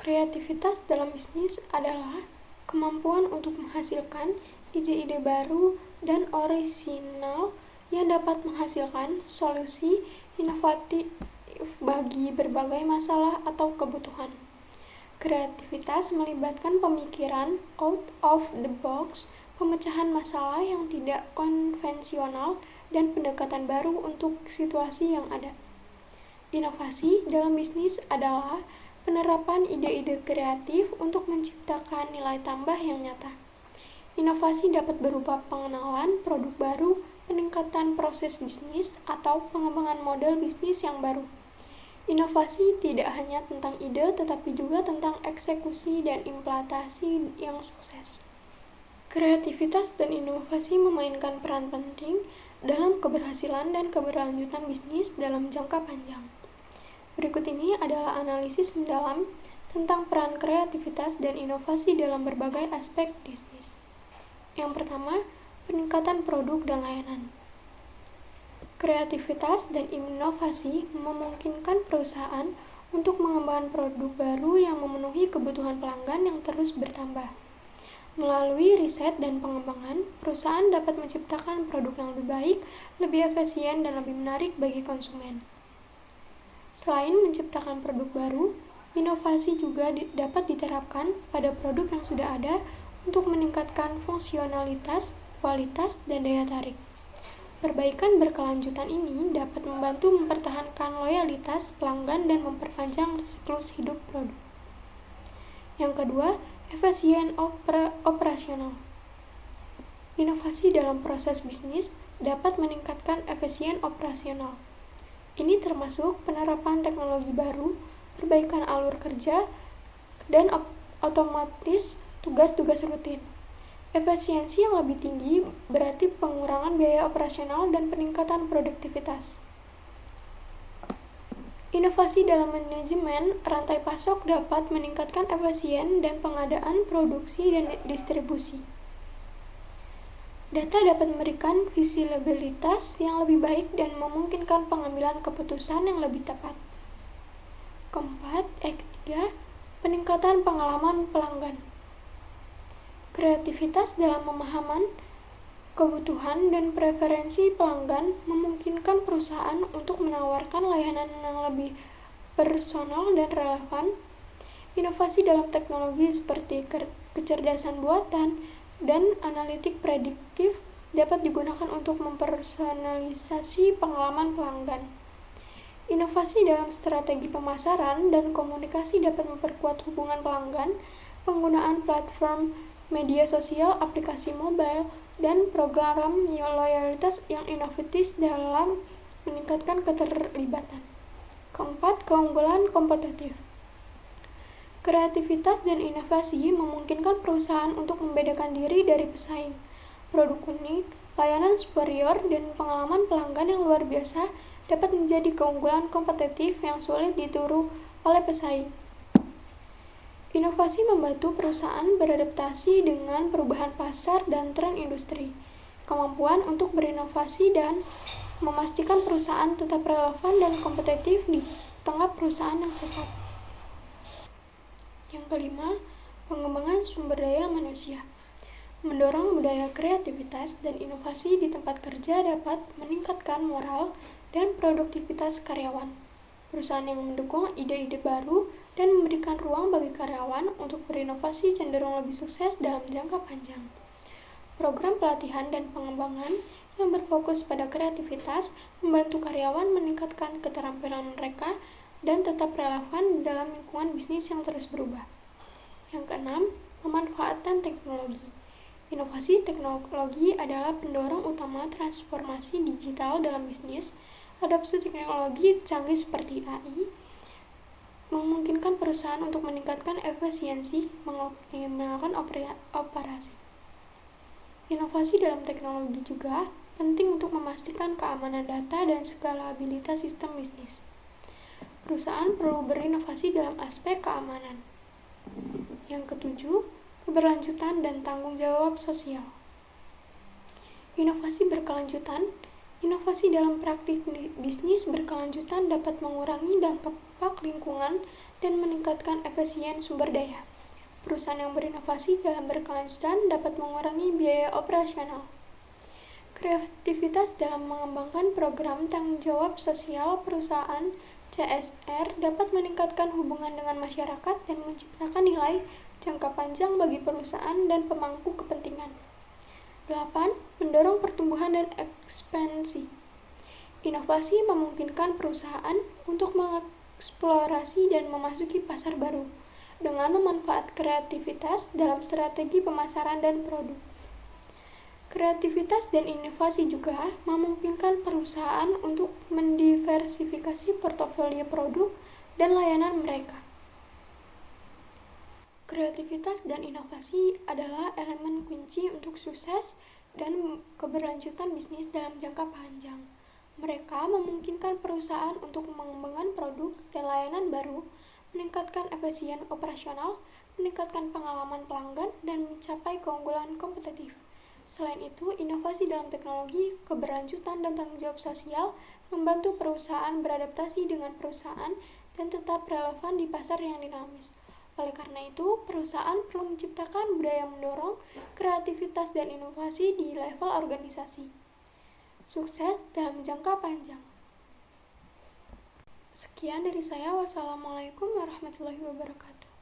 Kreativitas dalam bisnis adalah kemampuan untuk menghasilkan ide-ide baru dan orisinal yang dapat menghasilkan solusi inovatif bagi berbagai masalah atau kebutuhan. Kreativitas melibatkan pemikiran out of the box, pemecahan masalah yang tidak konvensional, dan pendekatan baru untuk situasi yang ada. Inovasi dalam bisnis adalah penerapan ide-ide kreatif untuk menciptakan nilai tambah yang nyata. Inovasi dapat berupa pengenalan produk baru, peningkatan proses bisnis, atau pengembangan model bisnis yang baru. Inovasi tidak hanya tentang ide, tetapi juga tentang eksekusi dan implementasi yang sukses. Kreativitas dan inovasi memainkan peran penting dalam keberhasilan dan keberlanjutan bisnis dalam jangka panjang. Berikut ini adalah analisis mendalam tentang peran kreativitas dan inovasi dalam berbagai aspek bisnis. Yang pertama, peningkatan produk dan layanan. Kreativitas dan inovasi memungkinkan perusahaan untuk mengembangkan produk baru yang memenuhi kebutuhan pelanggan yang terus bertambah. Melalui riset dan pengembangan, perusahaan dapat menciptakan produk yang lebih baik, lebih efisien, dan lebih menarik bagi konsumen. Selain menciptakan produk baru, inovasi juga dapat diterapkan pada produk yang sudah ada untuk meningkatkan fungsionalitas, kualitas, dan daya tarik. Perbaikan berkelanjutan ini dapat membantu mempertahankan loyalitas pelanggan dan memperpanjang siklus hidup produk. Yang kedua, efisien operasional. Inovasi dalam proses bisnis dapat meningkatkan efisien operasional. Ini termasuk penerapan teknologi baru, perbaikan alur kerja, dan otomatis tugas-tugas rutin. Efisiensi yang lebih tinggi berarti pengurangan biaya operasional dan peningkatan produktivitas. Inovasi dalam manajemen rantai pasok dapat meningkatkan efisien dan pengadaan produksi dan distribusi. Data dapat memberikan visibilitas yang lebih baik dan memungkinkan pengambilan keputusan yang lebih tepat. Keempat, ketiga, peningkatan pengalaman pelanggan. Kreativitas dalam pemahaman kebutuhan dan preferensi pelanggan memungkinkan perusahaan untuk menawarkan layanan yang lebih personal dan relevan. Inovasi dalam teknologi seperti kecerdasan buatan dan analitik prediktif dapat digunakan untuk mempersonalisasi pengalaman pelanggan. Inovasi dalam strategi pemasaran dan komunikasi dapat memperkuat hubungan pelanggan. Penggunaan platform media sosial, aplikasi mobile, dan program loyalitas yang inovatif dalam meningkatkan keterlibatan. Keempat, keunggulan kompetitif. Kreativitas dan inovasi memungkinkan perusahaan untuk membedakan diri dari pesaing. Produk unik, layanan superior, dan pengalaman pelanggan yang luar biasa dapat menjadi keunggulan kompetitif yang sulit ditiru oleh pesaing. Inovasi membantu perusahaan beradaptasi dengan perubahan pasar dan tren industri. Kemampuan untuk berinovasi dan memastikan perusahaan tetap relevan dan kompetitif di tengah perusahaan yang cepat. Yang kelima, pengembangan sumber daya manusia. Mendorong budaya kreativitas dan inovasi di tempat kerja dapat meningkatkan moral dan produktivitas karyawan. Perusahaan yang mendukung ide-ide baru dan memberikan ruang bagi karyawan untuk berinovasi cenderung lebih sukses dalam jangka panjang. Program pelatihan dan pengembangan yang berfokus pada kreativitas membantu karyawan meningkatkan keterampilan mereka dan tetap relevan dalam lingkungan bisnis yang terus berubah. Yang keenam, pemanfaatan teknologi. Inovasi teknologi adalah pendorong utama transformasi digital dalam bisnis. Adopsi teknologi canggih seperti AI memungkinkan perusahaan untuk meningkatkan efisiensi, mengoptimalkan operasi. Inovasi dalam teknologi juga penting untuk memastikan keamanan data dan skalabilitas sistem bisnis. Perusahaan perlu berinovasi dalam aspek keamanan. Yang ketujuh, keberlanjutan dan tanggung jawab sosial. Inovasi berkelanjutan. Inovasi dalam praktik bisnis berkelanjutan dapat mengurangi dampak lingkungan dan meningkatkan efisien sumber daya. Perusahaan yang berinovasi dalam berkelanjutan dapat mengurangi biaya operasional. Kreativitas dalam mengembangkan program tanggung jawab sosial perusahaan CSR dapat meningkatkan hubungan dengan masyarakat dan menciptakan nilai jangka panjang bagi perusahaan dan pemangku kepentingan. 8. Mendorong pertumbuhan dan ekspansi. Inovasi memungkinkan perusahaan untuk mengeksplorasi dan memasuki pasar baru dengan memanfaatkan kreativitas dalam strategi pemasaran dan produk. Kreativitas dan inovasi juga memungkinkan perusahaan untuk mendiversifikasi portofolio produk dan layanan mereka. Kreativitas dan inovasi adalah elemen kunci untuk sukses dan keberlanjutan bisnis dalam jangka panjang. Mereka memungkinkan perusahaan untuk mengembangkan produk dan layanan baru, meningkatkan efisien operasional, meningkatkan pengalaman pelanggan, dan mencapai keunggulan kompetitif. Selain itu, inovasi dalam teknologi, keberlanjutan, dan tanggung jawab sosial membantu perusahaan beradaptasi dengan perusahaan dan tetap relevan di pasar yang dinamis. Oleh karena itu, perusahaan perlu menciptakan budaya mendorong kreativitas dan inovasi di level organisasi. Sukses dalam jangka panjang. Sekian dari saya. Wassalamualaikum warahmatullahi wabarakatuh.